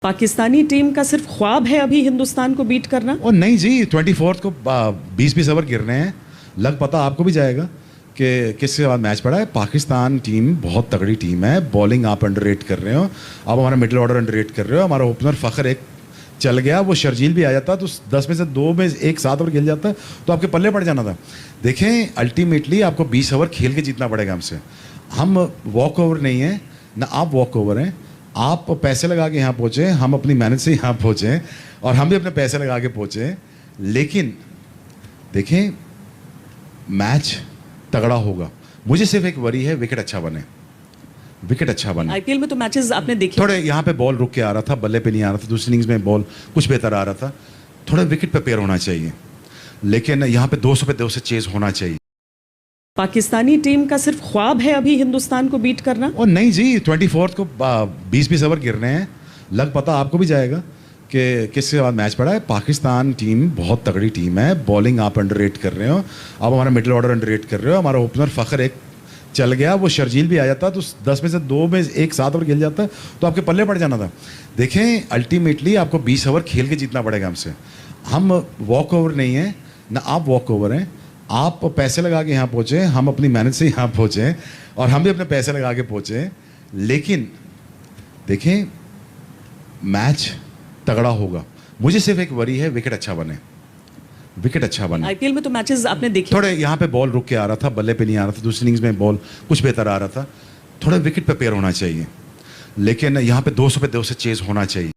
Pakistani team का सिर्फ ख्वाब है अभी हिंदुस्तान को बीट करना? और नहीं जी, 24 को 20-20 ओवर गिरने हैं। लग पता आपको भी जाएगा कि किसके बाद मैच पड़ा है। पाकिस्तान टीम बहुत तगड़ी टीम है। बॉलिंग आप अंडररेट कर रहे हो, अब हमारा मिडिल ऑर्डर अंडररेट कर रहे हो। हमारा ओपनर फ़खर एक चल गया, वो शर्जील भी आ जाता तो 10 में से 2 में 1 7 ओवर खेल जाता तो आपके पल्ले पड़ जाना था। देखें, अल्टीमेटली आपको 20 ओवर खेल के जीतना पड़ेगा हमसे। हम वॉक ओवर नहीं है ना, आप वॉक ओवर हैं। आप पैसे लगा के यहाँ पहुँचे, हम अपनी मेहनत से यहाँ पहुँचे और हम भी अपने पैसे लगा के पहुँचे। लेकिन देखें, मैच तगड़ा होगा। मुझे सिर्फ एक वरी है, विकेट अच्छा बने, विकेट अच्छा बने। आईपीएल में तो मैचेस आपने देखे, थोड़े यहाँ पे बॉल रुक के आ रहा था, बल्ले पे नहीं आ रहा था। दूसरी इनिंग्स में बॉल कुछ बेहतर आ रहा था, थोड़ा विकेट पे पेयर होना चाहिए। लेकिन यहाँ पे 200 पे 200 चेज होना चाहिए। पाकिस्तानी टीम का सिर्फ ख्वाब है अभी हिंदुस्तान को बीट करना? और नहीं जी, 24 को 20-20 ओवर गिरने हैं। लग पता आपको भी जाएगा कि किसके बाद मैच पड़ा है। पाकिस्तान टीम बहुत तगड़ी टीम है। बॉलिंग आप अंडररेट कर रहे हो, अब हमारा मिडिल ऑर्डर अंडररेट कर रहे हो। हमारा ओपनर फ़खर एक चल गया, वो शर्जील भी आ जाता तो 10 में से 2 में 1 7 ओवर खेल जाता तो आपके पल्ले पड़ जाना था। देखें, अल्टीमेटली आपको 20 ओवर खेल के जीतना पड़ेगा हमसे। हम वॉक ओवर नहीं है ना, आप वॉक ओवर हैं। आप पैसे लगा के यहाँ पहुँचे, हम अपनी मेहनत से यहाँ पहुँचे और हम भी अपने पैसे लगा के पहुँचे। लेकिन देखें, मैच तगड़ा होगा। मुझे सिर्फ एक वरी है, विकेट अच्छा बने, विकेट अच्छा बने। आईपीएल में तो मैचेस आपने देखे, थोड़े यहाँ पे बॉल रुक के आ रहा था, बल्ले पे नहीं आ रहा था। दूसरी इनिंग्स में बॉल कुछ बेहतर आ रहा था, थोड़ा विकेट पे पेयर होना चाहिए। लेकिन यहाँ पे 200 पे 200 चेज होना चाहिए।